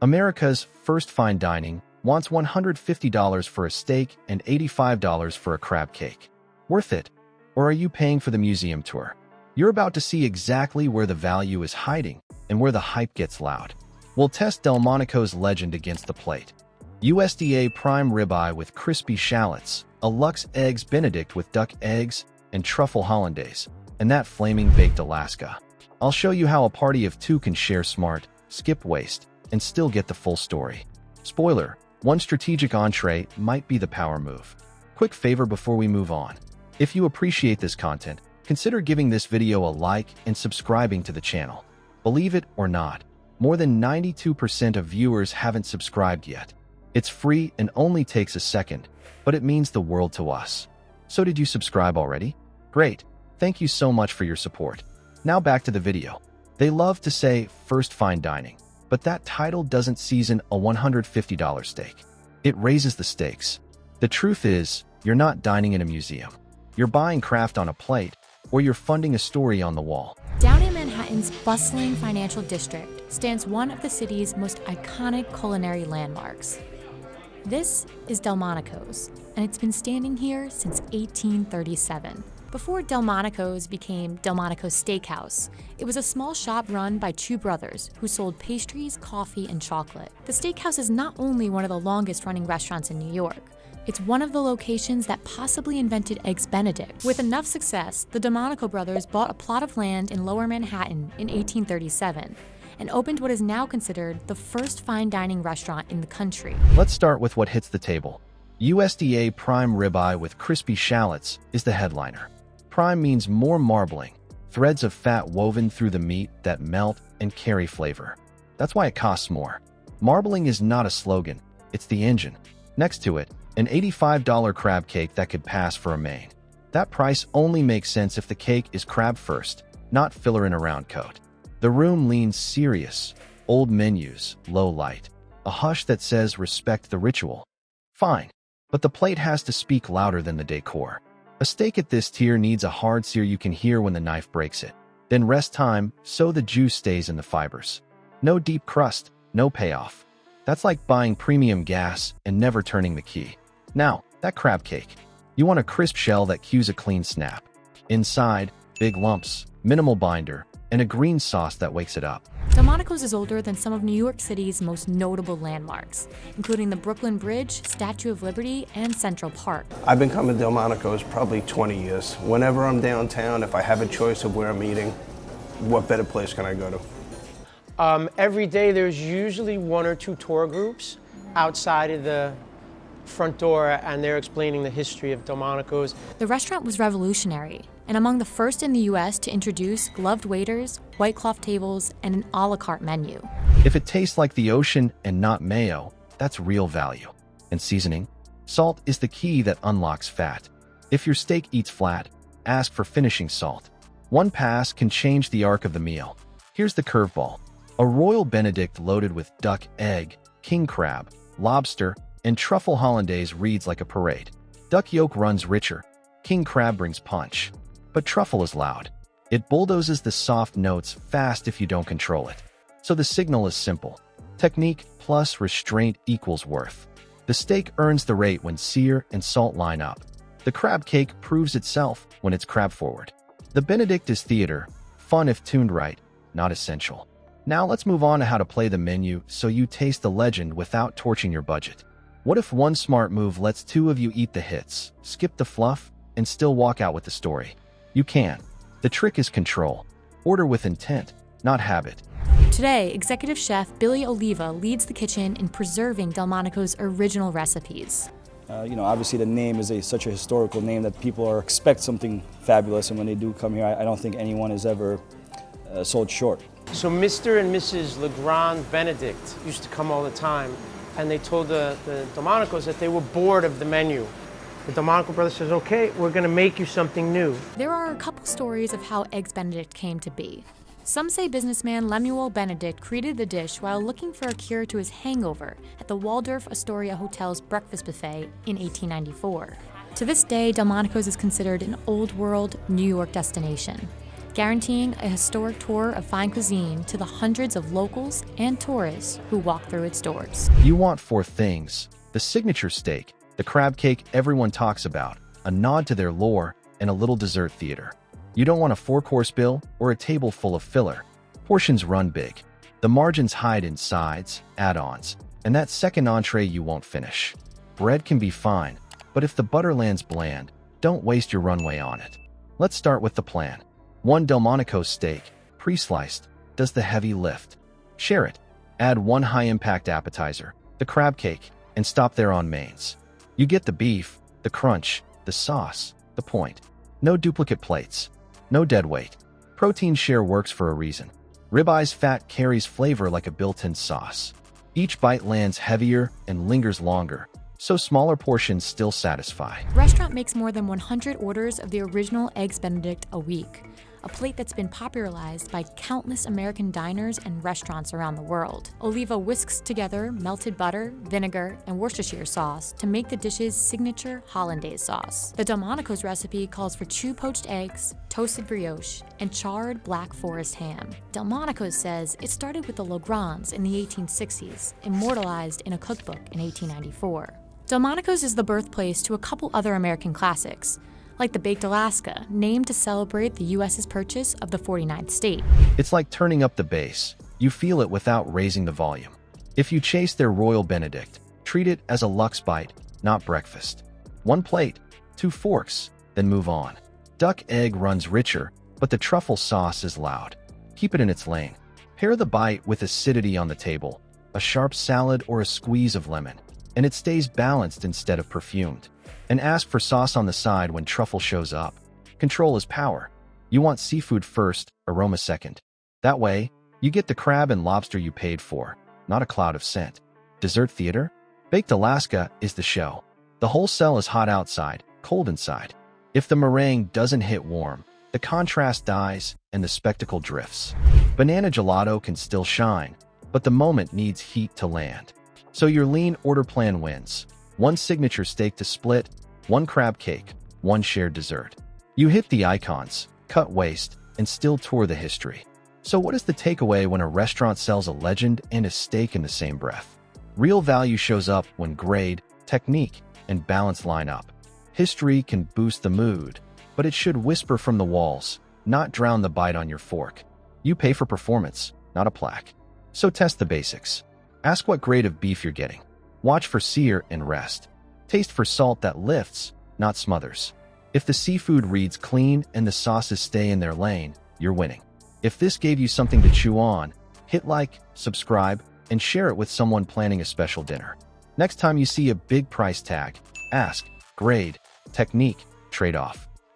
America's first fine dining wants $150 for a steak and $85 for a crab cake. Worth it? Or are you paying for the museum tour? You're about to see exactly where the value is hiding and where the hype gets loud. We'll test Delmonico's legend against the plate. USDA Prime ribeye with crispy shallots, a luxe eggs Benedict with duck eggs, and truffle Hollandaise, and that flaming baked Alaska. I'll show you how a party of two can share smart, skip waste, and still get the full story. Spoiler, one strategic entree might be the power move. Quick favor before we move on. If you appreciate this content, consider giving this video a like and subscribing to the channel. Believe it or not, more than 92% of viewers haven't subscribed yet. It's free and only takes a second, but it means the world to us. So did you subscribe already? Great. Thank you so much for your support. Now back to the video. They love to say first fine dining, but that title doesn't season a $150 steak. It raises the stakes. The truth is, you're not dining in a museum. You're buying craft on a plate, or you're funding a story on the wall. Down in Manhattan's bustling financial district stands one of the city's most iconic culinary landmarks. This is Delmonico's, and it's been standing here since 1837. Before Delmonico's became Delmonico's Steakhouse, it was a small shop run by two brothers who sold pastries, coffee, and chocolate. The steakhouse is not only one of the longest-running restaurants in New York, it's one of the locations that possibly invented Eggs Benedict. With enough success, the Delmonico brothers bought a plot of land in Lower Manhattan in 1837 and opened what is now considered the first fine dining restaurant in the country. Let's start with what hits the table. USDA Prime ribeye with crispy shallots is the headliner. Prime means more marbling, threads of fat woven through the meat that melt and carry flavor. That's why it costs more. Marbling is not a slogan, it's the engine. Next to it, an $85 crab cake that could pass for a main. That price only makes sense if the cake is crab first, not filler in a round coat. The room leans serious, old menus, low light, a hush that says respect the ritual. Fine, but the plate has to speak louder than the decor. A steak at this tier needs a hard sear you can hear when the knife breaks it. Then rest time so the juice stays in the fibers. No deep crust, no payoff. That's like buying premium gas and never turning the key. Now, that crab cake. You want a crisp shell that cues a clean snap. Inside, big lumps, minimal binder, and a green sauce that wakes it up. Delmonico's is older than some of New York City's most notable landmarks, including the Brooklyn Bridge, Statue of Liberty, and Central Park. I've been coming to Delmonico's probably 20 years. Whenever I'm downtown, if I have a choice of where I'm eating, what better place can I go to? Every day there's usually one or two tour groups outside of the front door, and they're explaining the history of Delmonico's. The restaurant was revolutionary and among the first in the U.S. to introduce gloved waiters, white cloth tables, and an a la carte menu. If it tastes like the ocean and not mayo, that's real value. And seasoning? Salt is the key that unlocks fat. If your steak eats flat, ask for finishing salt. One pass can change the arc of the meal. Here's the curveball. A royal Benedict loaded with duck egg, king crab, lobster, and truffle Hollandaise reads like a parade. Duck yolk runs richer, king crab brings punch. But truffle is loud. It bulldozes the soft notes fast if you don't control it. So the signal is simple. Technique plus restraint equals worth. The steak earns the rate when sear and salt line up. The crab cake proves itself when it's crab forward. The Benedict is theater, fun if tuned right, not essential. Now let's move on to how to play the menu so you taste the legend without torching your budget. What if one smart move lets two of you eat the hits, skip the fluff, and still walk out with the story? You can. The trick is control. Order with intent, not habit. Today, executive chef Billy Oliva leads the kitchen in preserving Delmonico's original recipes. Obviously the name is such a historical name that people expect something fabulous, and when they do come here, I don't think anyone is ever sold short. So Mr. and Mrs. Legrand Benedict used to come all the time, and they told the Delmonicos that they were bored of the menu. The Delmonico brothers says, okay, we're gonna make you something new. There are a couple stories of how Eggs Benedict came to be. Some say businessman Lemuel Benedict created the dish while looking for a cure to his hangover at the Waldorf Astoria Hotel's breakfast buffet in 1894. To this day, Delmonico's is considered an old world New York destination. guaranteeing a historic tour of fine cuisine to the hundreds of locals and tourists who walk through its doors. You want four things: the signature steak, the crab cake everyone talks about, a nod to their lore, and a little dessert theater. You don't want a four-course bill or a table full of filler. Portions run big. The margins hide in sides, add-ons, and that second entree you won't finish. Bread can be fine, but if the butter lands bland, don't waste your runway on it. Let's start with the plan. One Delmonico steak, pre-sliced, does the heavy lift. Share it. Add one high-impact appetizer, the crab cake, and stop there on mains. You get the beef, the crunch, the sauce, the point. No duplicate plates. No dead weight. Protein share works for a reason. Ribeye's fat carries flavor like a built-in sauce. Each bite lands heavier and lingers longer, so smaller portions still satisfy. The restaurant makes more than 100 orders of the original Eggs Benedict a week, a plate that's been popularized by countless American diners and restaurants around the world. Oliva whisks together melted butter, vinegar, and Worcestershire sauce to make the dish's signature Hollandaise sauce. The Delmonico's recipe calls for 2 poached eggs, toasted brioche, and charred Black Forest ham. Delmonico's says it started with the Logrands in the 1860s, immortalized in a cookbook in 1894. Delmonico's is the birthplace to a couple other American classics, like the Baked Alaska, named to celebrate the U.S.'s purchase of the 49th state. It's like turning up the bass. You feel it without raising the volume. If you chase their Royal Benedict, treat it as a luxe bite, not breakfast. 1 plate, 2 forks, then move on. Duck egg runs richer, but the truffle sauce is loud. Keep it in its lane. Pair the bite with acidity on the table, a sharp salad or a squeeze of lemon, and it stays balanced instead of perfumed. And ask for sauce on the side when truffle shows up. Control is power. You want seafood first, aroma second. That way, you get the crab and lobster you paid for, not a cloud of scent. Dessert theater? Baked Alaska is the show. The whole cell is hot outside, cold inside. If the meringue doesn't hit warm, the contrast dies and the spectacle drifts. Banana gelato can still shine, but the moment needs heat to land. So your lean order plan wins. 1 signature steak to split, 1 crab cake, 1 shared dessert. You hit the icons, cut waste, and still tour the history. So what is the takeaway when a restaurant sells a legend and a steak in the same breath? Real value shows up when grade, technique, and balance line up. History can boost the mood, but it should whisper from the walls, not drown the bite on your fork. You pay for performance, not a plaque. So test the basics. Ask what grade of beef you're getting. Watch for sear and rest. Taste for salt that lifts, not smothers. If the seafood reads clean and the sauces stay in their lane, you're winning. If this gave you something to chew on, hit like, subscribe, and share it with someone planning a special dinner. Next time you see a big price tag, ask, grade, technique, trade-off.